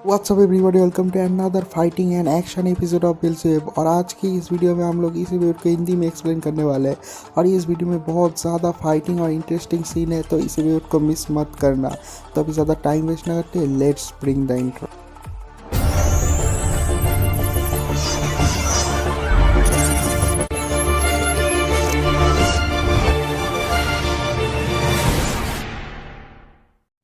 WhatsApp everybody, welcome to another fighting and action episode of बिल्सवेब। और आज की इस वीडियो में हम लोग इसी वीडियो को हिंदी में एक्सप्लेन करने वाले हैं। और इस वीडियो में बहुत ज़्यादा फाइटिंग और इंटरेस्टिंग सीन है, तो इस वीडियो को मिस मत करना। तो अभी ज़्यादा टाइम वेस्ट ना करते, लेट्स ब्रिंग द इंट्रो।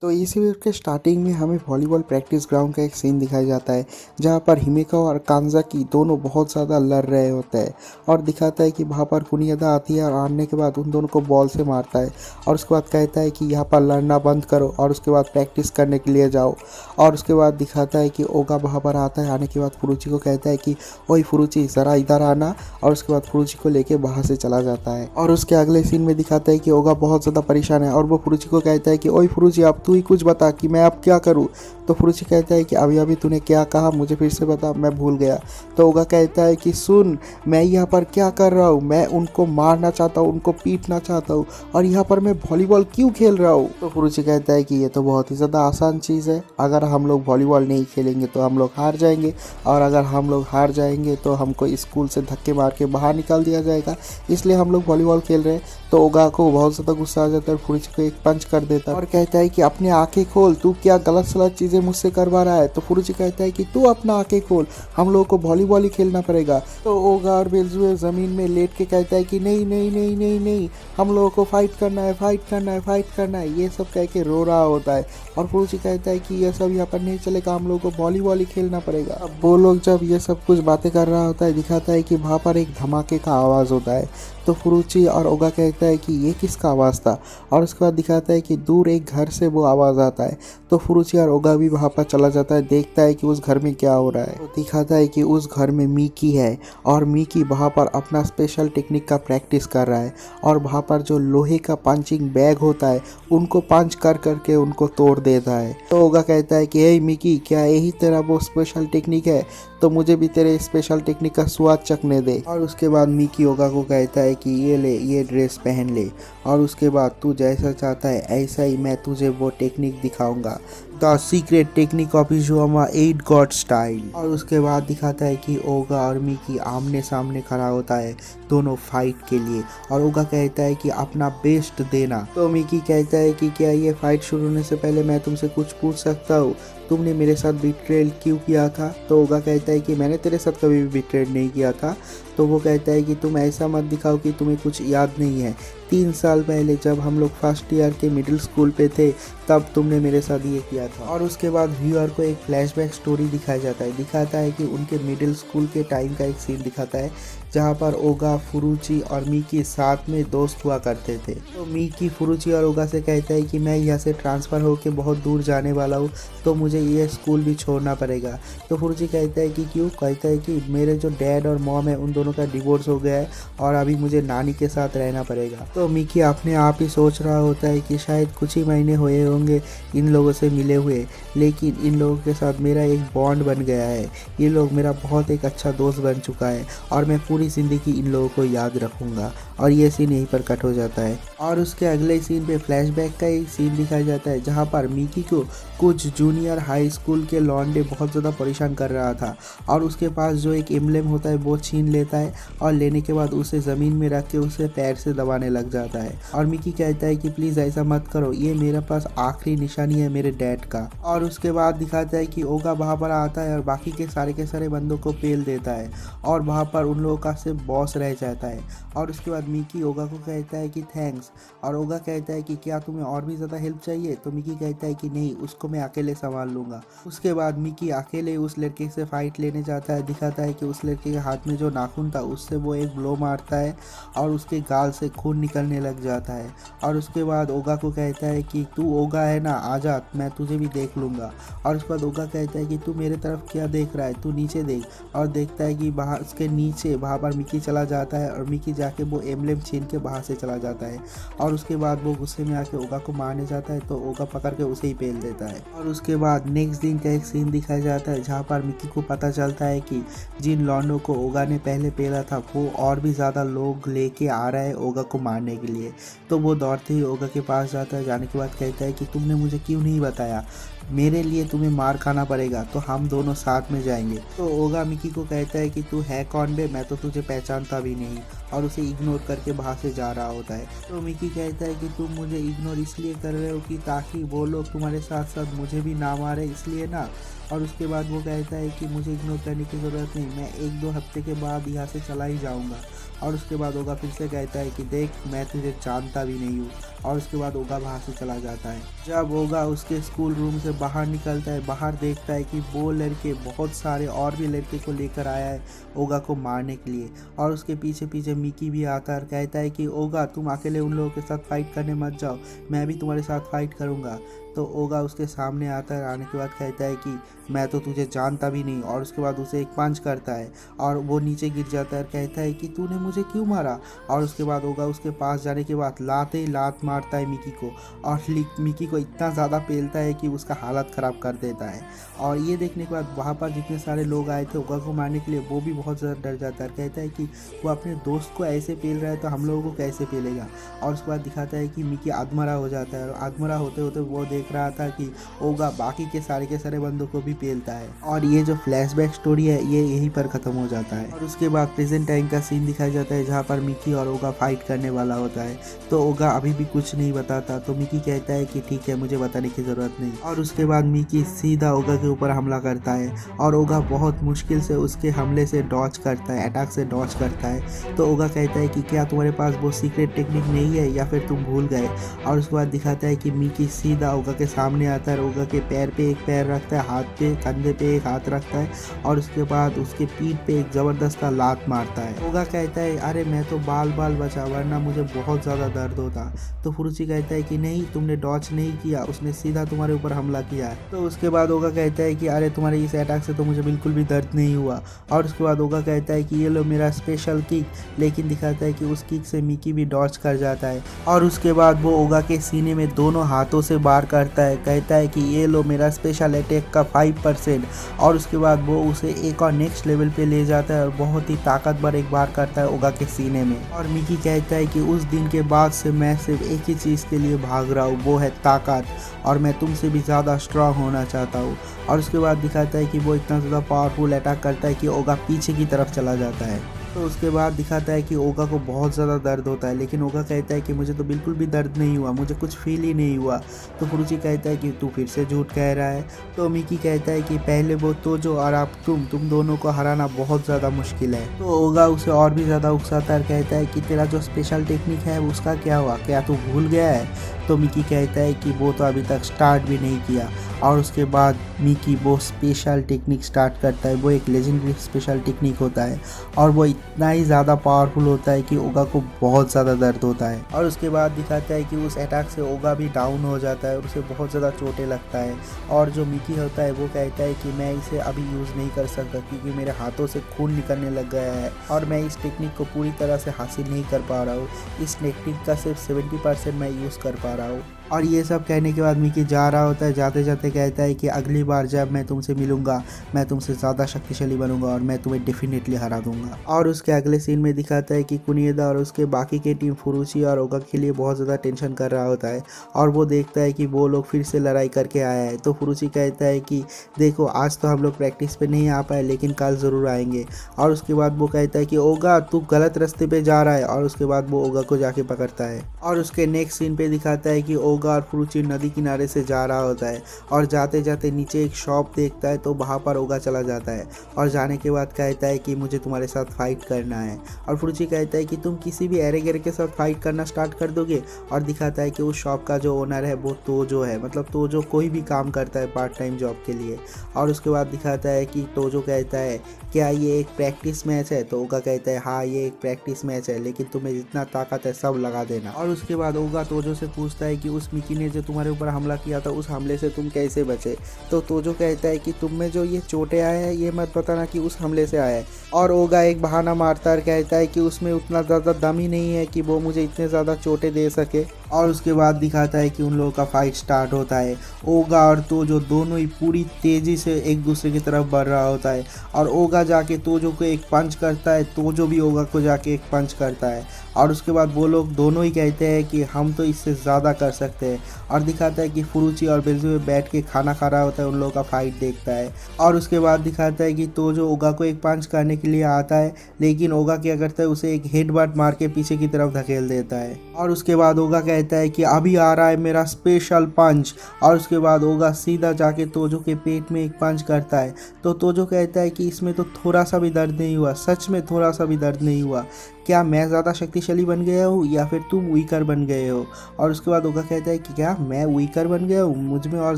तो इसी वीडियो के स्टार्टिंग में हमें वॉलीबॉल प्रैक्टिस ग्राउंड का एक सीन दिखाया जाता है, जहां पर हिमेका और कांजाकी दोनों बहुत ज़्यादा लड़ रहे होते हैं। और दिखाता है कि वहाँ पर कुनियादा आती है और आने के बाद उन दोनों को बॉल से मारता है। और उसके बाद कहता है कि यहाँ पर लड़ना बंद करो और उसके बाद प्रैक्टिस करने के लिए जाओ। और उसके बाद दिखाता है कि ओगा वहाँ पर आता है। आने के बाद फुरुची को कहता है कि ओए फुरुची, ज़रा इधर आना। और उसके बाद फुरुची को लेके वहाँ से चला जाता है। और उसके अगले सीन में दिखाता है कि ओगा बहुत ज़्यादा परेशान है और वो फुरुची को कहता है कि ओए फुरुची, अब तू ही कुछ बता कि मैं अब क्या करूं। तो फुरुची कहता है कि अभी अभी तूने क्या कहा, मुझे फिर से बता, मैं भूल गया। तो ओगा कहता है कि सुन, मैं यहाँ पर क्या कर रहा हूँ, मैं उनको मारना चाहता हूँ, उनको पीटना चाहता हूँ, और यहाँ पर मैं वॉलीबॉल क्यों खेल रहा हूँ। तो फुरुची कहता है कि ये तो बहुत ही ज़्यादा आसान चीज़ है, अगर हम लोग वॉलीबॉल नहीं खेलेंगे तो हम लोग हार जाएंगे, और अगर हम लोग हार जाएंगे तो हमको स्कूल से धक्के मार के बाहर निकाल दिया जाएगा, इसलिए हम लोग वॉलीबॉल खेल रहे हैं। तो ओगा को बहुत ज़्यादा गुस्सा आ जाता है, फुरुची को एक पंच कर देता है और कहता है कि अपने आंखें खोल, तू क्या गलत सलत चीज़ें मुझसे करवा रहा है। तो फुरुची कहता है कि तू अपना आंखें खोल, हम लोगों को वॉलीबॉल ही खेलना पड़ेगा। तो ओगा और बेल्जुए ज़मीन में लेट के कहता है कि नहीं नहीं नहीं नहीं नहीं, हम लोगों को फाइट करना है, फाइट करना है, फाइट करना है, ये सब कह के रो रहा होता है। और फुरुची कहता है कि ये सब यहाँ पर नहीं चलेगा, हम लोगों को वॉलीबॉल ही खेलना पड़ेगा। अब वो लोग जब ये सब कुछ बातें कर रहा होता है, दिखाता है कि वहाँ पर एक धमाके का आवाज़ होता है। तो फुरुची और ओगा कहता है कि ये किसका आवाज़ था। और उसके बाद दिखाता है कि दूर एक घर से वो आवाज़ आता है। तो फुरुची और ओगा भी वहाँ पर चला जाता है, देखता है कि उस घर में क्या हो रहा है। तो दिखाता है कि उस घर में मिकी है, और मिकी वहाँ पर अपना स्पेशल टेक्निक का प्रैक्टिस कर रहा है। और वहाँ पर जो लोहे का पंचिंग बैग होता है, उनको पंच कर करके उनको तोड़ देता है। तो ओगा कहता है कि हे मिकी, क्या यही तेरा वो स्पेशल टेक्निक है, तो मुझे भी तेरे स्पेशल टेक्निक का स्वाद चखने दे। और उसके बाद मिकी ओगा को कहता है कि ये ले, ये ड्रेस पहन ले, और उसके बाद तू जैसा चाहता है ऐसा ही मैं तुझे वो टेक्निक दिखाऊंगा, द सीक्रेट टेक्निक ऑफ इजुआमा 8 गॉड स्टाइल। और उसके बाद दिखाता है कि ओगा और मिकी आमने सामने खड़ा होता है दोनों फाइट के लिए। और ओगा कहता है कि अपना बेस्ट देना। तो मिकी कहता है कि क्या ये फाइट शुरू होने से पहले मैं तुमसे कुछ पूछ सकता हूँ, तुमने मेरे साथ बिट्रेल क्यों किया था। तो ओगा कहता है कि मैंने तेरे साथ कभी भी बिट्रेल नहीं किया था। तो वो कहता है कि तुम ऐसा मत दिखाओ कि तुम्हें कुछ याद नहीं है, 3 साल पहले जब हम लोग फर्स्ट ईयर के मिडिल स्कूल पे थे, तब तुमने मेरे साथ ये किया था। और उसके बाद व्यूअर को एक फ्लैशबैक स्टोरी दिखाया जाता है, दिखाता है कि उनके मिडिल स्कूल के टाइम का एक सीन दिखाता है, जहाँ पर ओगा, फुरुची और मिकी साथ में दोस्त हुआ करते थे। तो मिकी फुरुची और ओगा से कहता है कि मैं यहाँ से ट्रांसफ़र होकर बहुत दूर जाने वाला हूँ, तो मुझे ये स्कूल भी छोड़ना पड़ेगा। तो फुरुची कहता है कि क्यों। कहता है कि मेरे जो डैड और मॉम है, उन दोनों का डिवोर्स हो गया है और अभी मुझे नानी के साथ रहना पड़ेगा। तो मिकी अपने आप ही सोच रहा होता है कि शायद कुछ ही महीने हुए होंगे इन लोगों से मिले हुए, लेकिन इन लोगों के साथ मेरा एक बॉन्ड बन गया है, ये लोग मेरा बहुत एक अच्छा दोस्त बन चुका है, और मैं पूरी ज़िंदगी इन लोगों को याद रखूँगा। और ये सीन यहीं पर कट हो जाता है। और उसके अगले सीन पे फ्लैशबैक का एक सीन दिखाया जाता है, जहाँ पर मिकी को कुछ जूनियर हाई स्कूल के लौंडे बहुत ज़्यादा परेशान कर रहा था, और उसके पास जो एक एम्ब्लेम होता है वो छीन लेता है, और लेने के बाद उसे ज़मीन में रख के उसे पैर से दबाने लग जाता है। और मिकी कहता है कि प्लीज़ ऐसा मत करो, ये मेरे पास आखिरी निशानी है मेरे डैड का। और उसके बाद दिखाता है कि ओगा वहाँ पर आता है और बाकी के सारे बंदों को पेल देता है, और वहाँ पर उन लोगों का सिर्फ बॉस रह जाता है। और उसके बाद मिकी ओगा को कहता है कि थैंक्स, और ओगा कहता है कि क्या तुम्हें और भी ज़्यादा हेल्प चाहिए। तो मिकी कहता है कि नहीं, उसको मैं अकेले संभाल लूँगा। उसके बाद मिकी अकेले उस लड़के से फाइट लेने जाता है, दिखाता है कि उस लड़के के हाथ में जो नाखून था उससे वो एक ब्लो मारता है, और उसके गाल से खून निकलने लग जाता है। और उसके बाद ओगा को कहता है कि तू ओगा है ना, आजा, मैं तुझे भी देख लूँगा। और उसके बाद ओगा कहता है कि तू मेरे तरफ क्या देख रहा है, तू नीचे देख। और देखता है कि बाहर उसके नीचे वहाँ पर मिकी चला जाता है, और मिकी जाके वो एम्ब्लेम छीन के बाहर से चला जाता है। और उसके बाद वो गुस्से में आके ओगा को मारने जाता है, तो ओगा पकड़ के उसे ही पेल देता है। और उसके बाद नेक्स्ट दिन का एक सीन दिखाया जाता है, जहाँ पर मिकी को पता चलता है कि जिन लॉन्डो को ओगा ने पहले पेला था, वो और भी ज़्यादा लोग लेके आ रहा है ओगा को मारने के लिए। तो वो दौड़ते ही ओगा के पास जाता है, जाने के बाद कहता है कि तुमने मुझे क्यों नहीं बताया। मेरे लिए तुम्हें मार खाना पड़ेगा तो हम दोनों साथ में जाएंगे। तो ओगा मिकी को कहता है कि तू है कौन बे, मैं तो तुझे पहचानता भी नहीं, और उसे इग्नोर करके वहाँ से जा रहा होता है। तो मिकी कहता है कि तुम मुझे इग्नोर इसलिए कर रहे हो कि ताकि वो लोग तुम्हारे साथ साथ मुझे भी ना मारे, इसलिए ना। और उसके बाद वो कहता है कि मुझे इग्नोर करने की ज़रूरत नहीं, मैं 1-2 हफ्ते के बाद यहाँ से चला ही जाऊँगा। और उसके बाद ओगा फिर से कहता है कि देख मैं तुझे जानता भी नहीं हूँ। और उसके बाद ओगा वहाँ से चला जाता है। जब ओगा उसके स्कूल रूम से बाहर निकलता है, बाहर देखता है कि वो लड़के बहुत सारे और भी लड़के को लेकर आया है ओगा को मारने के लिए। और उसके पीछे पीछे मिकी भी आता है और कहता है कि ओगा तुम अकेले उन लोगों के साथ फाइट करने मत जाओ, मैं भी तुम्हारे साथ फाइट करूँगा। तो ओगा उसके सामने आता है, आने के बाद कहता है कि मैं तो तुझे जानता भी नहीं। और उसके बाद उसे एक पंच करता है और वो नीचे गिर जाता है और कहता है कि तूने मुझे क्यों मारा। और उसके बाद ओगा उसके पास जाने के बाद लाते ही लात मारता है मिकी को, और मिकी को इतना ज़्यादा पेलता है कि उसका हालत ख़राब कर देता है। और ये देखने के बाद वहाँ पर जितने सारे लोग आए थे ओगा को मारने के लिए वो भी बहुत ज़्यादा डर जाता है। कहता है कि वो अपने दोस्त को ऐसे पेल रहा है तो हम लोगों को कैसे पेलेगा। और उसके बाद दिखाता है कि मिकी आधमरा हो जाता है, और आधमरा होते होते वो देख रहा था कि ओगा बाकी के सारे बंदों को भी पेलता है। और ये जो फ्लैशबैक स्टोरी है ये यहीं पर ख़त्म हो जाता है। और उसके बाद प्रेजेंट टाइम का सीन दिखाया जाता है जहाँ पर मिकी और ओगा फाइट करने वाला होता है। तो ओगा अभी भी कुछ नहीं बताता, तो मिकी कहता है कि ठीक है मुझे बताने की ज़रूरत नहीं। और उसके बाद मिकी सीधा ओगा के ऊपर हमला करता है, और ओगा बहुत मुश्किल से उसके हमले से डॉच करता है, अटैक से डॉच करता है। तो ओगा कहता है कि क्या तुम्हारे पास वो सीक्रेट टेक्निक नहीं है या फिर तुम भूल गए। और उसके बाद दिखाता है कि मिकी सीधा ओगा के सामने आता है, ओगा के पैर पे एक पैर रखता है, हाथ पे कंधे पे एक हाथ रखता है, और उसके बाद उसके पीठ पे एक ज़बरदस्त लात मारता है। ओगा कहता है अरे मैं तो बाल बचा, वरना मुझे बहुत ज़्यादा दर्द होता। तो फुरुची कहता है कि नहीं तुमने डॉच नहीं किया, उसने सीधा तुम्हारे ऊपर हमला किया है। तो उसके बाद ओगा कहता है कि अरे तुम्हारे इस अटैक से तो मुझे बिल्कुल भी दर्द नहीं हुआ। और उसके बाद ओगा कहता है कि ये लो मेरा स्पेशल किक, लेकिन दिखाता है कि उस किक से मिकी भी डॉच कर जाता है। और उसके बाद वो ओगा के सीने में दोनों हाथों से वार करता है, कहता है कि ये लो मेरा स्पेशल अटैक का 5%। और उसके बाद वो उसे एक और नेक्स्ट लेवल पे ले जाता है और बहुत ही ताकतवर एक वार करता है ओगा के सीने में। और मिकी कहता है कि उस दिन के बाद से मैं सिर्फ एक ही चीज़ के लिए भाग रहा हूँ, वो है ताकत, और मैं तुमसे भी ज़्यादा स्ट्रांग होना चाहता हूँ। और उसके बाद दिखाता है कि वो इतना ज़्यादा पावरफुल अटैक करता है कि ओगा पीछे की तरफ चला जाता है। तो उसके बाद दिखाता है कि ओगा को बहुत ज़्यादा दर्द होता है, लेकिन ओगा कहता है कि मुझे तो बिल्कुल भी दर्द नहीं हुआ, मुझे कुछ फील ही नहीं हुआ। तो फुरुची कहता है कि तू फिर से झूठ कह रहा है। तो मिकी कहता है कि पहले वो तोजो और अब तुम दोनों को हराना बहुत ज़्यादा मुश्किल है। तो ओगा उसे और भी ज़्यादा उकसाता है, कहता है कि तेरा जो स्पेशल टेक्निक है उसका क्या हुआ, क्या तू भूल गया है। तो मिकी कहता है कि वो तो अभी तक स्टार्ट भी नहीं किया। और उसके बाद मिकी वो स्पेशल टेक्निक स्टार्ट करता है। वो एक लेजेंडरी स्पेशल टेक्निक होता है, और वो इतना ही ज़्यादा पावरफुल होता है कि ओगा को बहुत ज़्यादा दर्द होता है। और उसके बाद दिखाता है कि उस अटैक से ओगा भी डाउन हो जाता है और उसे बहुत ज़्यादा चोटें लगता है। और जो मिकी होता है वो कहता है कि मैं इसे अभी यूज़ नहीं कर सकता क्योंकि मेरे हाथों से खून निकलने लग गया है, और मैं इस टेक्निक को पूरी तरह से हासिल नहीं कर पा रहा हूँ। इस टेक्निक का सिर्फ 70% मैं यूज़ कर पा रहा हूँ। और ये सब कहने के बाद मिकी जा रहा होता है, जाते जाते कहता है कि अगली बार जब मैं तुमसे मिलूंगा मैं तुमसे ज़्यादा शक्तिशाली बनूंगा और मैं तुम्हें डेफिनेटली हरा दूंगा। और उसके अगले सीन में दिखाता है कि कुनिएदा और उसके बाकी के टीम फुरुची और ओगा के लिए बहुत ज़्यादा टेंशन कर रहा होता है, और वो देखता है कि वो लोग फिर से लड़ाई करके आया है। तो फुरुची कहता है कि देखो आज तो हम लोग प्रैक्टिस पे नहीं आ पाए, लेकिन कल ज़रूर आएंगे। और उसके बाद वो कहता है कि ओगा तू गलत रास्ते पे जा रहा है, और उसके बाद वो ओगा को जाके पकड़ता है। और उसके नेक्स्ट सीन पे दिखाता है कि ओगा और फुरुची नदी किनारे से जा रहा होता है, और जाते जाते नीचे एक शॉप देखता है, तो वहाँ पर ओगा चला जाता है। और जाने के बाद कहता है कि मुझे तुम्हारे साथ फाइट करना है। और फुरुची कहता है कि तुम किसी भी अरे गरे के साथ फाइट करना स्टार्ट कर दोगे। और दिखाता है कि उस शॉप का जो ओनर है वो तोजो है, मतलब तोजो कोई भी काम करता है पार्ट टाइम जॉब के लिए। और उसके बाद दिखाता है कि तोजो कहता है क्या ये एक प्रैक्टिस मैच है। तो ओगा कहता है हाँ ये एक प्रैक्टिस मैच है, लेकिन तुम्हें जितना ताकत है सब लगा देना। और उसके बाद ओगा तोजो से पूछता है कि उस मिकी ने जो तुम्हारे ऊपर हमला किया था उस हमले से तुम कैसे बचे। तो तोजो कहता है कि तुम में जो ये चोटें आए हैं ये मत बताना कि उस हमले से आया है। और ओगा एक बहाना मारता है, कहता है कि उसमें उतना ज़्यादा दम ही नहीं है कि वो मुझे इतने ज़्यादा चोटें दे सके। और उसके बाद दिखाता है कि उन लोगों का फाइट स्टार्ट होता है। ओगा और तोजो दोनों ही पूरी तेज़ी से एक दूसरे की तरफ बढ़ रहा होता है और ओगा जाके तोजो को एक पंच करता है, तोजो भी ओगा को जाके एक पंच करता है और उसके बाद वो लोग दोनों ही कहते हैं कि हम तो इससे ज़्यादा कर सकते हैं। और दिखाता है कि फुरुची और बेल्जुए बैठ के खाना खा रहा होता है, उन लोगों का फाइट देखता है। और उसके बाद दिखाता है कि तोजो ओगा को एक पंच करने के लिए आता है, लेकिन ओगा क्या करता है, उसे एक हेडबट मार के पीछे की तरफ धकेल देता है। और उसके बाद ओगा कहता है कि अभी आ रहा है मेरा स्पेशल पंच। और उसके बाद ओगा सीधा जाके तोजो के पेट में एक पंच करता है। तो तोजो कहता है कि इसमें तो थोड़ा सा भी दर्द नहीं हुआ, सच में थोड़ा सा भी दर्द नहीं हुआ। क्या मैं ज़्यादा शक्तिशाली बन गया हूँ या फिर तुम वीकर बन गए हो? और उसके बाद ओगा कहता है कि क्या मैं वीकर बन गया हूँ, मुझ में और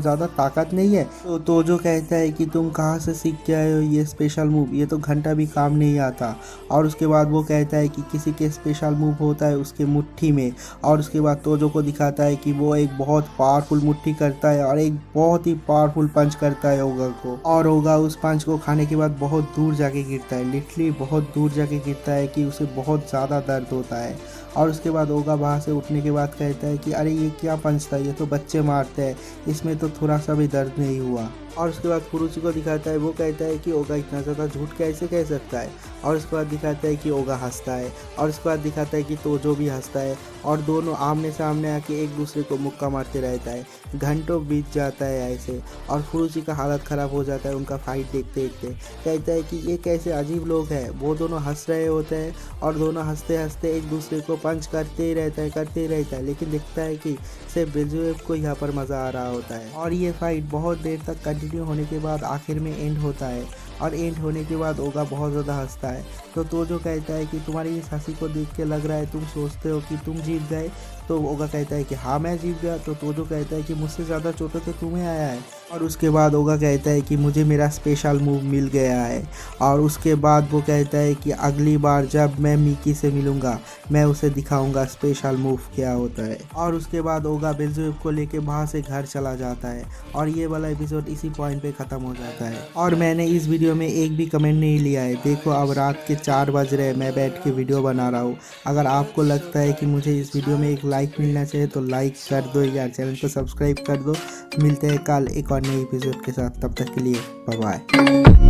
ज़्यादा ताकत नहीं है? तो तोजो कहता है कि तुम कहाँ से सीख के आए हो ये स्पेशल मूव, ये तो घंटा भी काम नहीं आता। और उसके बाद वो कहता है कि किसी के स्पेशल मूव होता है उसके मुट्ठी में। और उसके बाद तोजो को दिखाता है कि वो एक बहुत पावरफुल मुट्ठी करता है और एक बहुत ही पावरफुल पंच करता है ओगा को। और ओगा उस पंच को खाने के बाद बहुत दूर जाके गिरता है, लिटरली बहुत दूर जाके गिरता है कि उसे बहुत ज़्यादा दर्द होता है। और उसके बाद ओगा वहाँ से उठने के बाद कहता है कि अरे ये क्या पंच था, ये तो बच्चे मारते हैं, इसमें तो थोड़ा सा भी दर्द नहीं हुआ। और उसके बाद फुरुची को दिखाता है, वो कहता है कि ओगा इतना ज़्यादा झूठ कैसे कह सकता है। और उसके बाद दिखाता है कि ओगा हंसता है। और उसके बाद दिखाता है कि तोजो भी हंसता है और दोनों आमने सामने आके एक दूसरे को मुक्का मारते रहता है। घंटों बीत जाता है ऐसे और फुरुची का हालत ख़राब हो जाता है उनका फाइट देखते देखते। कहता है कि ये कैसे अजीब लोग हैं, वो दोनों हंस रहे होते हैं और दोनों हंसते हंसते एक दूसरे को पंच करते ही रहता है, लेकिन दिखता है कि सिर्फ बेल्जुएव को यहाँ पर मज़ा आ रहा होता है। और ये फाइट बहुत देर तक कंटिन्यू होने के बाद आखिर में एंड होता है। और एंड होने के बाद ओगा बहुत ज़्यादा हंसता है। तो तोजो कहता है कि तुम्हारी इस हंसी को देख के लग रहा है तुम सोचते हो कि तुम जीत गए। तो ओगा कहता है कि हाँ मैं जीत गया। तो तोजो कहता है कि मुझसे ज़्यादा चोटें तो तुम्हें आया है। और उसके बाद ओगा कहता है कि मुझे मेरा स्पेशल मूव मिल गया है। और उसके बाद वो कहता है कि अगली बार जब मैं मिकी से मिलूँगा मैं उसे दिखाऊंगा स्पेशल मूव क्या होता है। और उसके बाद ओगा बेल्जुएव को लेके वहाँ से घर चला जाता है और ये वाला एपिसोड इसी पॉइंट पे ख़त्म हो जाता है। और मैंने इस वीडियो में एक भी कमेंट नहीं लिया है। देखो अब रात के 4 बज रहे हैं, मैं बैठ के वीडियो बना रहा हूँ। अगर आपको लगता है कि मुझे इस वीडियो में एक लाइक मिलना चाहिए तो लाइक कर दो यार, चैनल को सब्सक्राइब कर दो। मिलते हैं कल एक और नई एपिसोड के साथ, तब तक के लिए बाय बाय।